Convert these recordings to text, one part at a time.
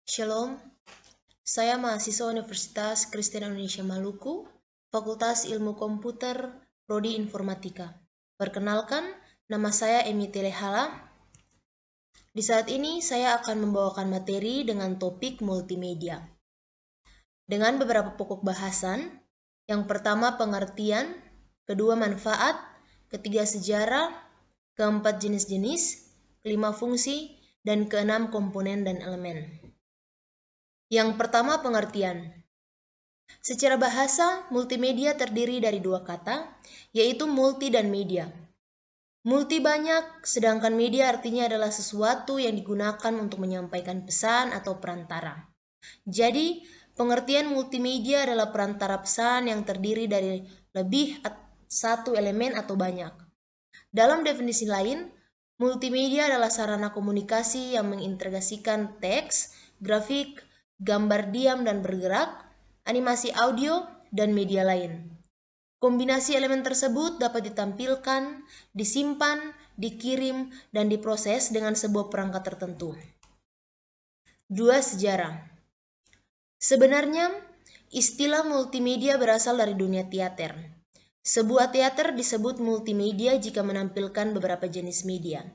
Shalom, saya mahasiswa Universitas Kristen Indonesia Maluku, Fakultas Ilmu Komputer, Prodi Informatika. Perkenalkan, nama saya Emi Telehala. Di saat ini saya akan membawakan materi dengan topik multimedia. Dengan beberapa pokok bahasan, yang pertama pengertian, kedua manfaat, ketiga sejarah, keempat jenis-jenis, kelima fungsi, dan keenam komponen dan elemen. Yang pertama pengertian. Secara bahasa, multimedia terdiri dari dua kata, yaitu multi dan media. Multi banyak, sedangkan media artinya adalah sesuatu yang digunakan untuk menyampaikan pesan atau perantara. Jadi, pengertian multimedia adalah perantara pesan yang terdiri dari lebih satu elemen atau banyak. Dalam definisi lain, multimedia adalah sarana komunikasi yang mengintegrasikan teks, grafik, gambar diam dan bergerak, animasi audio, dan media lain. Kombinasi elemen tersebut dapat ditampilkan, disimpan, dikirim, dan diproses dengan sebuah perangkat tertentu. 2. Sejarah. Sebenarnya, istilah multimedia berasal dari dunia teater. Sebuah teater disebut multimedia jika menampilkan beberapa jenis media.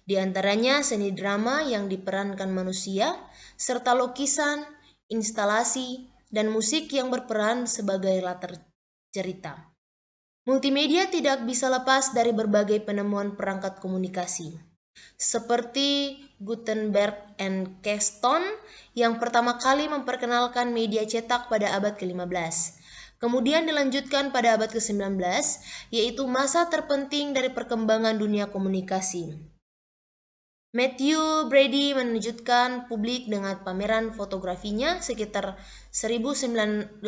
Di antaranya seni drama yang diperankan manusia, serta lukisan, instalasi, dan musik yang berperan sebagai latar cerita. Multimedia tidak bisa lepas dari berbagai penemuan perangkat komunikasi, seperti Gutenberg and Keston yang pertama kali memperkenalkan media cetak pada abad ke-15. Kemudian dilanjutkan pada abad ke-19, yaitu masa terpenting dari perkembangan dunia komunikasi. Matthew Brady menunjukkan publik dengan pameran fotografinya sekitar 1862.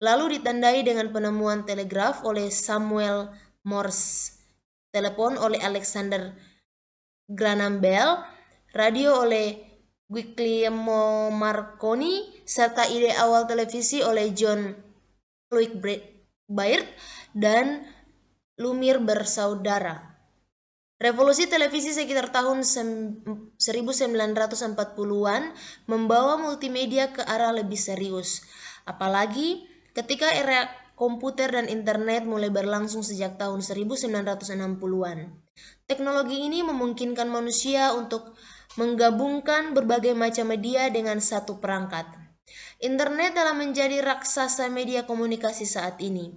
Lalu ditandai dengan penemuan telegraf oleh Samuel Morse, telepon oleh Alexander Graham Bell, radio oleh Guglielmo Marconi, serta ide awal televisi oleh John Loyd Baird dan Lumiere bersaudara. Revolusi televisi sekitar tahun 1940-an membawa multimedia ke arah lebih serius. Apalagi ketika era komputer dan internet mulai berlangsung sejak tahun 1960-an. Teknologi ini memungkinkan manusia untuk menggabungkan berbagai macam media dengan satu perangkat. Internet telah menjadi raksasa media komunikasi saat ini.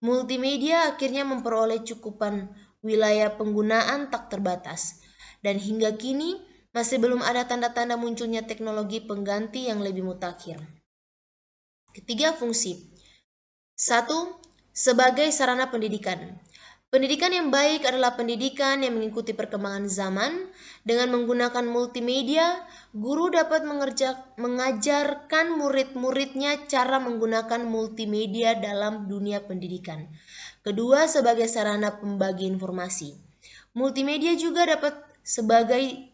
Multimedia akhirnya memperoleh cukupan wilayah penggunaan tak terbatas, dan hingga kini masih belum ada tanda-tanda munculnya teknologi pengganti yang lebih mutakhir. Ketiga, fungsi. 1. Sebagai sarana pendidikan. Pendidikan yang baik adalah pendidikan yang mengikuti perkembangan zaman. Dengan menggunakan multimedia, guru dapat mengajarkan murid-muridnya cara menggunakan multimedia dalam dunia pendidikan. Kedua, sebagai sarana pembagi informasi. Multimedia juga dapat sebagai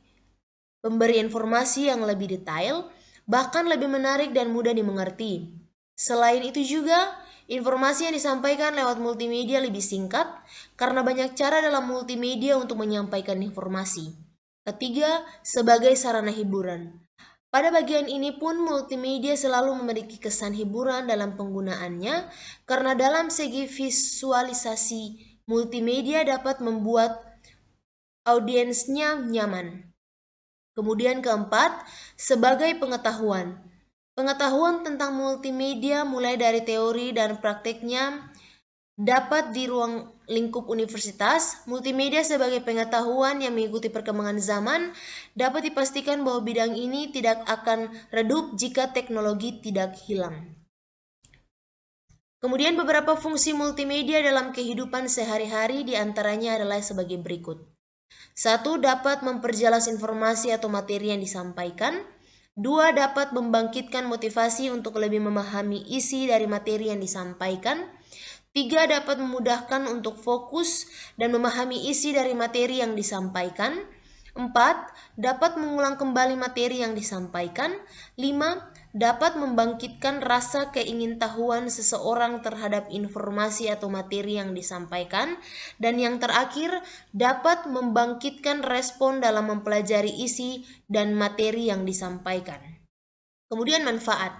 pemberi informasi yang lebih detail, bahkan lebih menarik dan mudah dimengerti. Selain itu juga, informasi yang disampaikan lewat multimedia lebih singkat karena banyak cara dalam multimedia untuk menyampaikan informasi. Ketiga, sebagai sarana hiburan. Pada bagian ini pun multimedia selalu memiliki kesan hiburan dalam penggunaannya karena dalam segi visualisasi multimedia dapat membuat audiensnya nyaman. Kemudian keempat, sebagai pengetahuan. Pengetahuan tentang multimedia mulai dari teori dan prakteknya dapat di ruang lingkup universitas. Multimedia sebagai pengetahuan yang mengikuti perkembangan zaman dapat dipastikan bahwa bidang ini tidak akan redup jika teknologi tidak hilang. Kemudian beberapa fungsi multimedia dalam kehidupan sehari-hari diantaranya adalah sebagai berikut. 1. Dapat memperjelas informasi atau materi yang disampaikan. 2. Dapat membangkitkan motivasi untuk lebih memahami isi dari materi yang disampaikan. 3. Dapat memudahkan untuk fokus dan memahami isi dari materi yang disampaikan. 4. Dapat mengulang kembali materi yang disampaikan. 5. Dapat membangkitkan rasa keingintahuan seseorang terhadap informasi atau materi yang disampaikan. Dan yang terakhir, dapat membangkitkan respon dalam mempelajari isi dan materi yang disampaikan. Kemudian manfaat.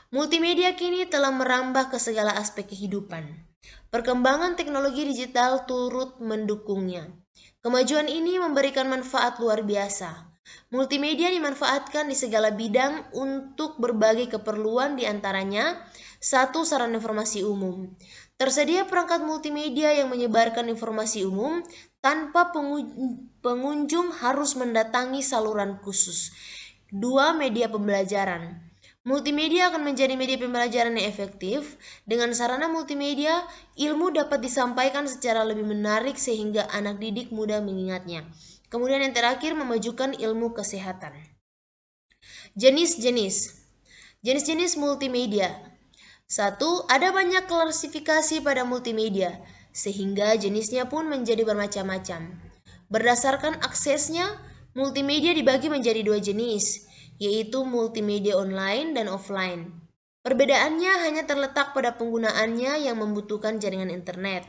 Multimedia kini telah merambah ke segala aspek kehidupan. Perkembangan teknologi digital turut mendukungnya. Kemajuan ini memberikan manfaat luar biasa. Multimedia dimanfaatkan di segala bidang untuk berbagai keperluan, diantaranya 1. Sarana informasi umum. Tersedia perangkat multimedia yang menyebarkan informasi umum tanpa pengunjung harus mendatangi saluran khusus. 2. Media pembelajaran. Multimedia akan menjadi media pembelajaran yang efektif. Dengan sarana multimedia, ilmu dapat disampaikan secara lebih menarik sehingga anak didik mudah mengingatnya. Kemudian yang terakhir, memajukan ilmu kesehatan. Jenis-jenis multimedia. 1. Ada banyak klasifikasi pada multimedia, sehingga jenisnya pun menjadi bermacam-macam. Berdasarkan aksesnya, multimedia dibagi menjadi 2 jenis, yaitu multimedia online dan offline. Perbedaannya hanya terletak pada penggunaannya yang membutuhkan jaringan internet.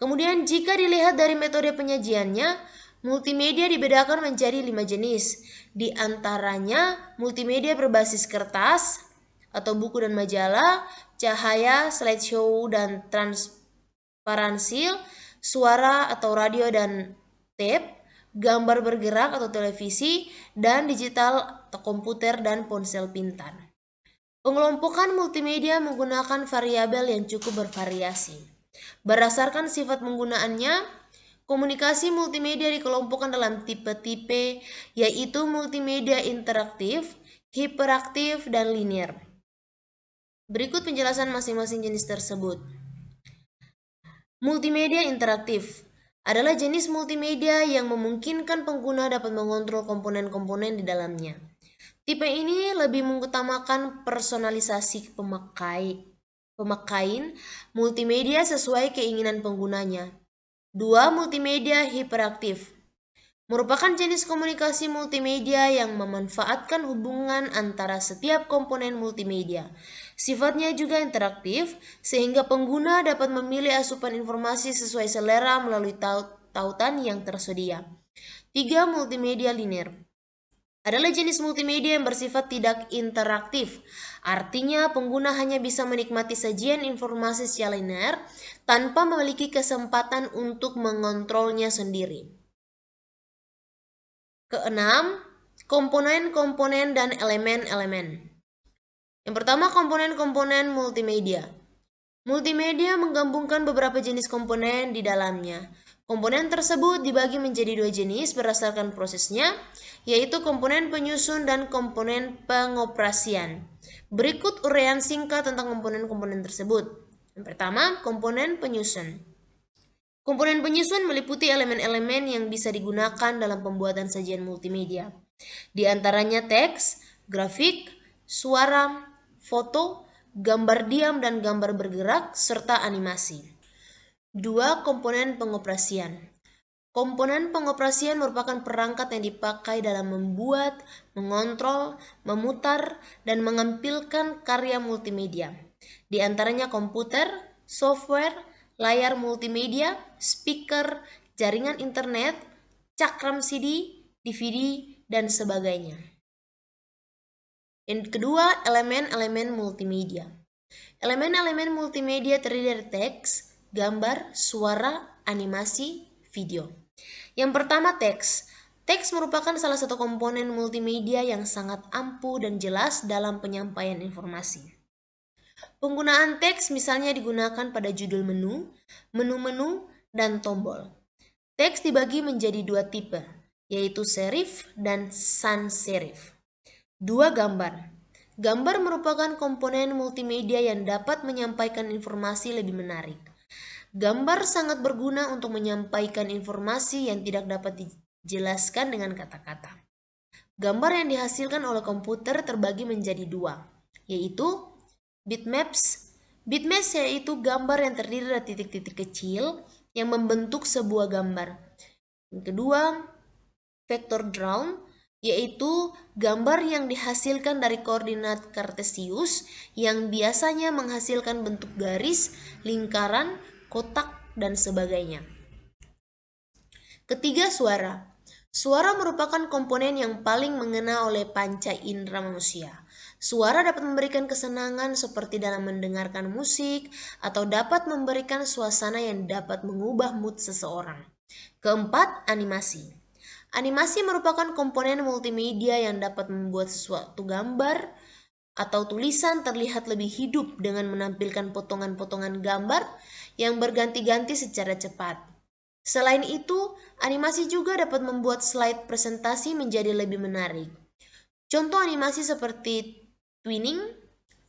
Kemudian jika dilihat dari metode penyajiannya, multimedia dibedakan menjadi 5 jenis. Di antaranya multimedia berbasis kertas atau buku dan majalah, cahaya, slideshow dan transparansi, suara atau radio dan tape, gambar bergerak atau televisi, dan digital atau komputer dan ponsel pintar. Pengelompokan multimedia menggunakan variabel yang cukup bervariasi. Berdasarkan sifat penggunaannya, komunikasi multimedia dikelompokkan dalam tipe-tipe, yaitu multimedia interaktif, hiperaktif, dan linear. Berikut penjelasan masing-masing jenis tersebut. Multimedia interaktif adalah jenis multimedia yang memungkinkan pengguna dapat mengontrol komponen-komponen di dalamnya. Tipe ini lebih mengutamakan personalisasi pemakaian multimedia sesuai keinginan penggunanya. 2. Multimedia hiperaktif merupakan jenis komunikasi multimedia yang memanfaatkan hubungan antara setiap komponen multimedia. Sifatnya juga interaktif, sehingga pengguna dapat memilih asupan informasi sesuai selera melalui tautan yang tersedia. 3. Multimedia linear adalah jenis multimedia yang bersifat tidak interaktif. Artinya pengguna hanya bisa menikmati sajian informasi secara linear tanpa memiliki kesempatan untuk mengontrolnya sendiri. Keenam, komponen-komponen dan elemen-elemen. Yang pertama, komponen-komponen multimedia. Multimedia menggabungkan beberapa jenis komponen di dalamnya. Komponen tersebut dibagi menjadi 2 jenis berdasarkan prosesnya, yaitu komponen penyusun dan komponen pengoperasian. Berikut uraian singkat tentang komponen-komponen tersebut. Yang pertama, komponen penyusun. Komponen penyusun meliputi elemen-elemen yang bisa digunakan dalam pembuatan sajian multimedia. Di antaranya teks, grafik, suara, foto, gambar diam dan gambar bergerak, serta animasi. 2. Komponen pengoperasian. Komponen pengoperasian merupakan perangkat yang dipakai dalam membuat, mengontrol, memutar, dan menampilkan karya multimedia. Di antaranya komputer, software, layar multimedia, speaker, jaringan internet, cakram CD, DVD, dan sebagainya. Yang kedua, elemen-elemen multimedia. Elemen-elemen multimedia terdiri dari teks, gambar, suara, animasi, video. Yang pertama, teks. Teks merupakan salah satu komponen multimedia yang sangat ampuh dan jelas dalam penyampaian informasi. Penggunaan teks misalnya digunakan pada judul menu, menu-menu, dan tombol. Teks dibagi menjadi 2 tipe, yaitu serif dan sans serif. 2. Gambar. Gambar merupakan komponen multimedia yang dapat menyampaikan informasi lebih menarik. Gambar sangat berguna untuk menyampaikan informasi yang tidak dapat dijelaskan dengan kata-kata. Gambar yang dihasilkan oleh komputer terbagi menjadi 2, yaitu bitmaps. Bitmaps yaitu gambar yang terdiri dari titik-titik kecil yang membentuk sebuah gambar. Yang kedua, vektor ground, yaitu gambar yang dihasilkan dari koordinat kartesius yang biasanya menghasilkan bentuk garis, lingkaran, kotak, dan sebagainya. Ketiga, suara. Suara merupakan komponen yang paling mengena oleh panca indera manusia. Suara dapat memberikan kesenangan seperti dalam mendengarkan musik atau dapat memberikan suasana yang dapat mengubah mood seseorang. Keempat, animasi. Animasi merupakan komponen multimedia yang dapat membuat sesuatu gambar atau tulisan terlihat lebih hidup dengan menampilkan potongan-potongan gambar yang berganti-ganti secara cepat. Selain itu, animasi juga dapat membuat slide presentasi menjadi lebih menarik. Contoh animasi seperti twinning,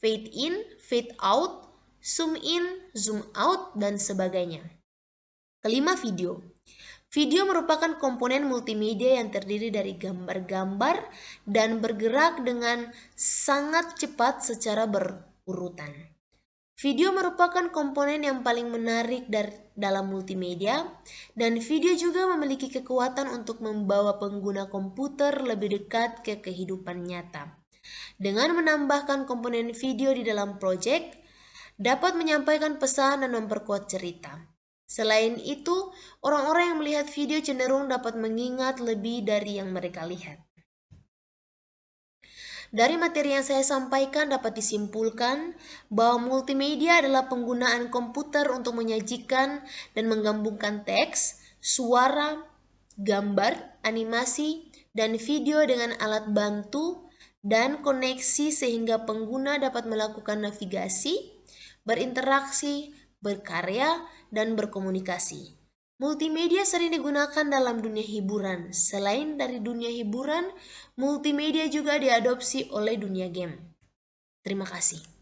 fade in, fade out, zoom in, zoom out, dan sebagainya. Kelima, video. Video merupakan komponen multimedia yang terdiri dari gambar-gambar dan bergerak dengan sangat cepat secara berurutan. Video merupakan komponen yang paling menarik dalam multimedia, dan video juga memiliki kekuatan untuk membawa pengguna komputer lebih dekat ke kehidupan nyata. Dengan menambahkan komponen video di dalam proyek, dapat menyampaikan pesan dan memperkuat cerita. Selain itu, orang-orang yang melihat video cenderung dapat mengingat lebih dari yang mereka lihat. Dari materi yang saya sampaikan dapat disimpulkan bahwa multimedia adalah penggunaan komputer untuk menyajikan dan menggabungkan teks, suara, gambar, animasi, dan video dengan alat bantu dan koneksi sehingga pengguna dapat melakukan navigasi, berinteraksi, berkarya, dan berkomunikasi. Multimedia sering digunakan dalam dunia hiburan. Selain dari dunia hiburan, multimedia juga diadopsi oleh dunia game. Terima kasih.